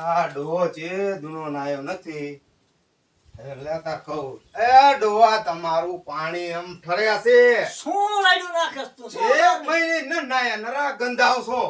આ ડોહો છે દુનો નાયો નથી એટલે તા કહું એ ડોહા તમારું પાણી એમ ઠર્યા છે શું રાડ્યું રાખસ તું એક મહિને ન નાયા નરા ગંધાવશો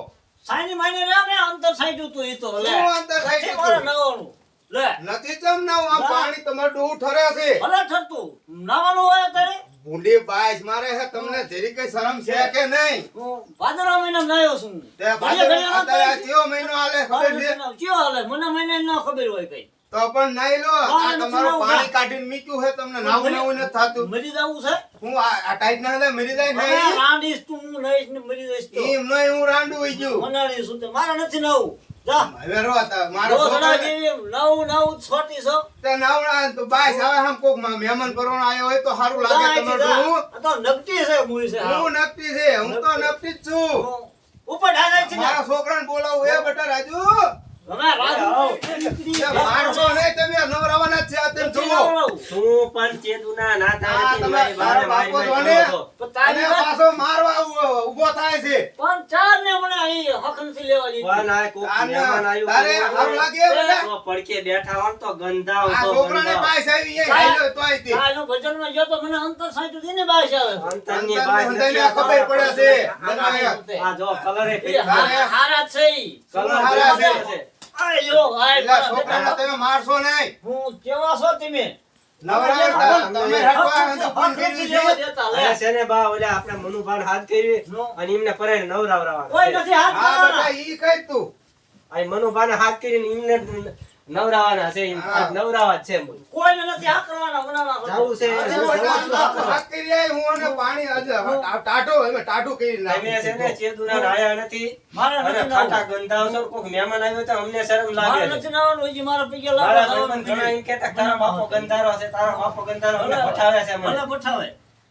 સાઈની માઈને રે મે અંતર સાઈડ્યું તું ઈ તો લે શું અંતર સાઈડ્યું તું? મારા નવાનું લે નથી જમ નાવ આ પાણી તમારું ડોહું ઠર્યા છે ભલે ઠરતું નાવાનું હોય તારે ભૂંડી બાઈસ મારે છે તમને જરી કઈ શરમ છે કે નહીં હું ભાદરવા મહિનામાં નાયો છું તે ભાદર અત્યારે કયો મહિનો હાલે ખબર છે કયો હાલે મને મહિને ન ખબર હોય કઈ તો પણ નાઈ લો આ તમારું પાણી કાઢીને મીક્યું છે તમને નાવું નથી થાતું મરી જાવું છે હું આ ટાઈટ ના દે મરી જાય હવે નહીં રાંડીશ તું હું લઈશ ને મરી જઈશ તો એમ નહીં હું રાંડું હોઈ ગયું મનાડી શું તે મારે નથી નાવું જા હવે રો તા મારો રોજ છોકરો ના જેવી નવું છોટી છો તે નાવણા તો બાઈસ આવે હમ કોક મહેમાન પરવાનો આયો હોય તો સારું લાગે તમારું હું આ તો નકટી છે મુઈ છે હું નકટી છે હું તો નકટી જ છું ઉપર ઢાળાય છે ને મારા છોકરાને બોલાવું એ બેટા રાજુ હવે રાજુ એ મારશો નહીં તમે નવરાવાના જ છે આ તેમ જુઓ શું પણ ચેતુના ના આ થાય તમે મારો બાપો જોને તો અને તારી વાત પાછો મારવા ઊભો થાય છે પણ ચાર ને મને અહીં હક નથી લેવા દીધી પણ આ કોક મહેમાન આવ્યું તારે સારું લાગે બેટા તો પડકે બેઠા હોય ને તો ગંધાવ આ તો છોકરાને ગંધાવ. બાઈસ આવી એ હાલ્યો તોય તે આનો ભજનમાં ગયો તો મને અંતર સાઈડ દીને બાઈશ આવે અંતરની અંતરને બાજ હંધાઈને નથી ખબર પડે છે આ જો કલરે હારા છે ઈ. કલર હારા છે. આયો આય એટલે છોકરાને તમે મારશો નહીં હું કેવા છો તમે નવરાવતા તમે હટવા તો પણ હક નથી કરી લેવા છે દેતા લે અને શેને બા ઓલા આપણે મનુભાન હાથ કરી અને એમને પરાઈને નવરાવરાવાના કોઈ છે. નથી હાથ હા બેટા કરવાના ઈ કઈ તું આ મનુભાને હાથ કરીને એમને નવરાવાના છે એમ. આ નવરાવા જ છે મૂળ. કોઈને નથી હાથ કરવાના મનાવા જાવું છે આજે જાવું બેટા છે. વાત કરી આય હું અને પાણી આજે ટાટો અમે ટાટું કરી તમે છે ને નાખ્યું ચેતુના રાયા નથી મારે અને નથી ખાટા નાવાનું. ગંધાવ છો કોક મહેમાન આવ્યો તો અમને શરમ મારે લાગે છે. નથી નાવાનું હજી મારા પૈકી મારા લાવો ભાઈબંધ ઘણા એમ કહેતા કે તારા બાપો ગંધારો છે તારા બાપો ગંધારો અમને પઠાવે છે મને. મને પઠાવે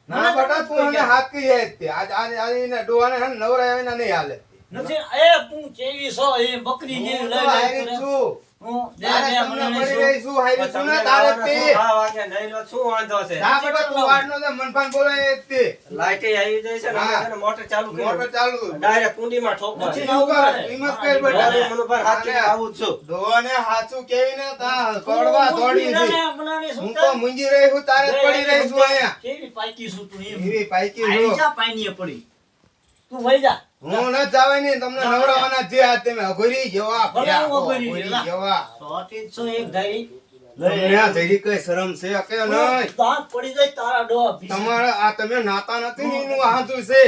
ના બેટા તું અને હાથ કરી આય તે આજ આજ એને ડોહાને હે ને નવરાવીને નહીં હાલે નથી એ તું કેવી છો એ બકરી જેવી હું લઈ તો લઈ હારી કરે. છું હું દે તારે દે તમને મને મળી શું. રહી છું હારી છું તમને ને તારે લાવવાના તે શું ભાવ વાગે નહીં લો શું વાંધો છે ના બેટા તું વાડનો તો મનપાન બોલાય જ તે લાઈટે આવી જાય છે ને અમે છે ને મોટર ચાલુ કરી મોટર ચાલુ ડાયરેક્ટ કુંડીમાં ઠોકવા નથી. હિંમત કર હિંમત કર બેટા હું મનુભાઈ હાથ કરીને આવું જ છું ડોહાને હાચું કેવીને તા તોડવા તોડી છે બનાની શું હું તો મુંજી રહી છું તારે જ પડી રહી છું અહીંયા કેવી પાકી છું તું એમ એવી પાઈકી આઈ છું જા પાણીએ પડી તું વઈ જા હું ન જાવે નહીં તમને નવરાવાના જે આ તમે અઘરી જેવા ભલે હું ભયા, અઘરી અઘરી જેવા. જેવા સોટી છો એક ધારી તમને આ જરી કઈ શરમ છે કે નહીં દાંત પડી જાય તારા ડોહા પીસે. તમારે આ તમે નાતા નથી ને એનું હાથું છે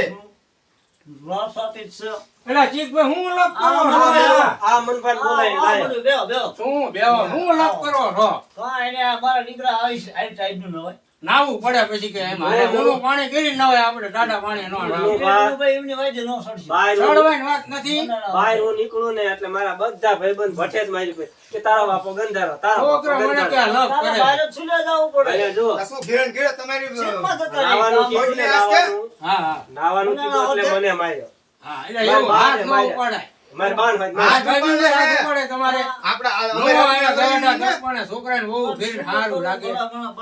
વા સોટી છો પેલા ચીકભાઈ હું લપ કરો આ છો? મને આ મનુભાઈ બોલાય લાય બધું બેહો બેહો શું બેહો હું લપ કરો છો? કાંઈ એને આ મારા દીકરા આવી ટાઈપનું ન હોય નાવું પડે પછી કે એમ હારે ઊંડું પાણી કરી ન હોય આપણે ટાટા પાણી ન નાવું. ભાઈ એમની વાજે ન સડશે બહાર હું- ચડવાની વાત નથી. બહાર હું નીકળું ને એટલે મારા બધા ભાઈબંધ ભઠે જ મારી પાસે કે તારો બાપો ગંધારો તારો બાપો છોકરા મને કે ગંધારો. લપ તારા કરે. બહાર જ છુલે જવું પડે અને જો આ શું ઘેરણ ઘેરે તમારી શેમાં જતા રહી? નાવાનું કીધું ને નાવાનું હા હા નાવાનું કીધું એટલે મને માર્યો હા એટલે એવું હાથ ન ઉપાડાય. મારી બાન હોય હાથ ભાઈબંધને હાથ ઉપાડે તમારે. આપડા નો આયા ગયાના દસપાણે છોકરાને બહુ ફેર સારું લાગે.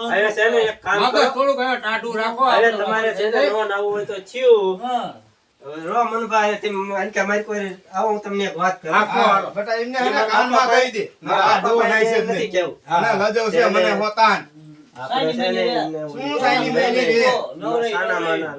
અરે છે ને એક કામ મગજ કરો થોડુંક હવે ટાઢું રાખો. અરે તમારે છે ને નો નાવું હોય તો થયું હા રો મનભાઈ તેમ કે મારી કોઈ આવો હું તમને એક વાત કરું રાખો. બેટા એમને હેને કાનમાં કહી દે મારા આ ડોહ નાઈ છે જ નથી નહીં. કેવું ના લજવ છે મને હોતાન આપણે છે ને એમને શું સાઈની મેલી રે સાનામાં ના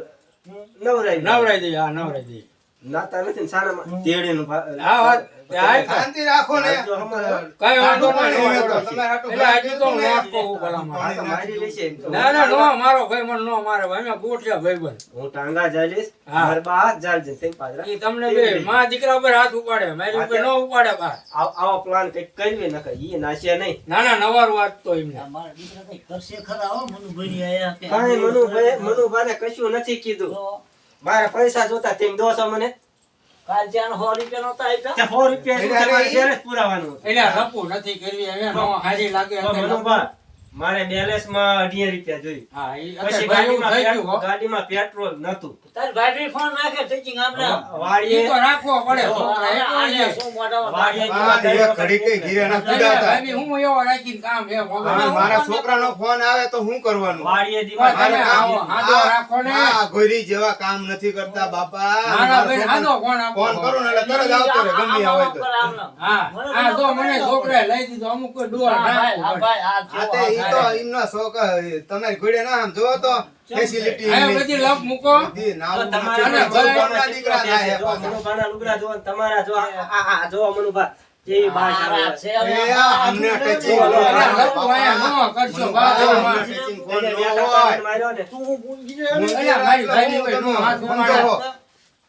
નવરાઈ નવરાઈ દઈએ હા નવરાઈ દઈએ. નાતા નથી ને સાનામાં તેડીનું હા વાત ત્યાં શાંતિ રાખો ને જો હમણાં કઈ વાંધો પાણી નહીં. હોય તો તમે હાટું એટલે હજી તો હું વાત કહું ભલા માણસ. આ તો મારી લેશે એમ તો. ના ના નો મારો ભાઈ મને નો મારે અમે ગોઠિયા ભાઈબંધ. હું ટાંગા જાલીશ હા. મારા બા હાથ જાલજે તેમ પાદરા ઈ તમને બે માં દીકરા ઉપર હાથ ઉપાડે મારી ઉપર નો ઉપાડે બા. આવો પ્લાન કઈક કરવી નકર ઈ નાશે નહીં ના ના નવાર વાત તો એમને. મારા દીકરા કઈ કરશે ખરા હો મનુભાઈ આયા કે કાંઈ મનુભાઈને કશું નથી કીધું તો મારા પૈસા જોતા તેમ દોસો મને કાલ ત્યાં 100 રૂપિયા નહોતા આપ્યા તે 100 રૂપિયા શું છે મારે ઘેર જ પુરાવાનું એટલે રપુ નથી કરવી હવે નો હારી લાગે તો એટલે મનુભા મારે બેલેન્સ માં 18 રૂપિયા જોઈ હા ઈ પછી અત્યારે ભાઈ એવું થઈ ગયું હો. ગાડીમાં પેટ્રોલ નતું તારી બેટરી ફોન નાખે ટીચિંગ આપણે વાડીએ ઈ તો રાખવો પડે છોકરા એક આ હોય શું મોઢામાં વાડીએ આ એક ઘડી કઈ ઘીરે ના કુદાતા. ભાઈ હું એવો રાખીને કામ હે ભગવાન. હવે મારા છોકરાનો ફોન આવે તો શું કરવાનું? વાડીએ પણ તમે આવો આદો રાખો ને આ ગોરી જેવા કામ નથી કરતા બાપા. મારા બેન આદો ફોન આપો. ફોન કરું ને એટલે તરત આવતો રહે ગમે ત્યાં હોય તો. હા આ તો મને છોકરાએ લઈ દીધો અમુક કોઈ ડોર નાખવું પડે. આ તે ઈ તો એમનો શોખ તમારી ઘોડે ના આમ જોવો તો ફેસિલિટી હવે બધી લપ મૂકો. બધી નાવું તો તમારા નથી. અને ભાઈ ગામના દીકરા થાય જો પાછા. મનુભાના લુગડા જો ને તમારા જો આ જો મનુભા જેવી બાશ આવે એ આ અમને ટચિંગ અરે લપ વાયા ન કરશો બાજુમાં. ટચિંગ ફોન એને ન બે ત્રણ હોય. માર્યો ને તું પૂંજી ગયો ને? અલા, મારી ભાઈની કોઈ નો હાથ ઉમાડે.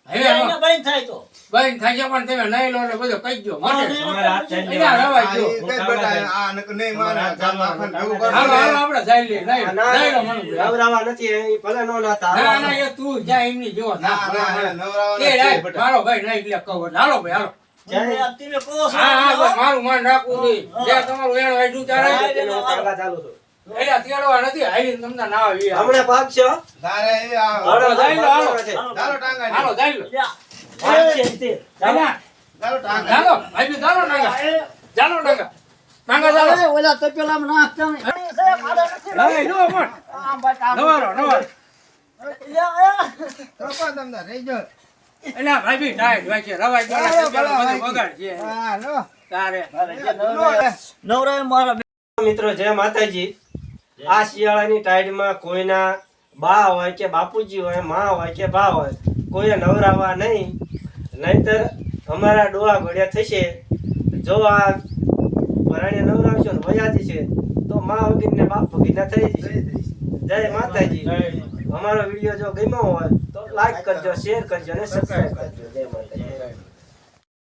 હવે એને બંધ થાય તો બેન થાય છે પણ તમે નહીં લો ને બધું કહી દો મને. તમારા હાથ ચાલી અલા, લેવાના. રવાય આ જો. ઈ કઈ બેટા આ નહીં માને ગામમાં આખા ભેગું કરશે હાલો હાલો ને. આપણે જઈ લઈએ. નહીં નહીં લો મને. નવરાવા નથી એ ભલે નો નાતા ના ના એ તું જા એમની જેવો ના થા. ના નવરાવાના તે છે રાખ, બેટા. મારો ભાઈ નહીં એટલે કહું. હાલો ભાઈ હાલો. મને તમે કહો છો હા હા બસ મારું માન રાખવું જોઈએ. જે તમારું એનું આયડું ચાલે. તેનો કાકા ચાલુ હતો. એટલે તેડવા નથી હાલી તમને ના આવી. હમણાં ભાગ છે હો. તારે એ આ હમણાં જઈ લો, હાલો. ભાગ છે. ચાલો ટાંગા હાલો જઈ લો. ભાગ છે તે. ચાલો ચાલો ટાંગા ચાલો ભાઈ ચાલો નાગા ચાલો નાગા નાગા ચાલો. ઓલા તો પેલા નાખતા લઈ લો પણ નવારો નવારો. પપ્પા તમને રહી જાઓ. એટલે ભાઈ બી ટાઈટ હોય છે રવાય ભલા, ભલા, બધું બગાડ છે હા લો તારે. નવરાય મારા મિત્રો જય માતાજી. આ શિયાળાની ટાઈડમાં કોઈના બા હોય કે બાપુજી હોય માં હોય કે ભા હોય કોઈએ નવરાવા નહીં નહીતર અમારા ડોહા ઘોડ્યા થશે. જો આ ભરાણે નવરાવશો ને વયાજી છે તો માં વગર ને બાપ વગર ના થઈ જશે. જય માતાજી. અમારો વિડીયો જો ગમ્યો હોય તો લાઈક કરજો, શેર કરજો અને સબસ્ક્રાઇબ કરજો. જય માતાજી.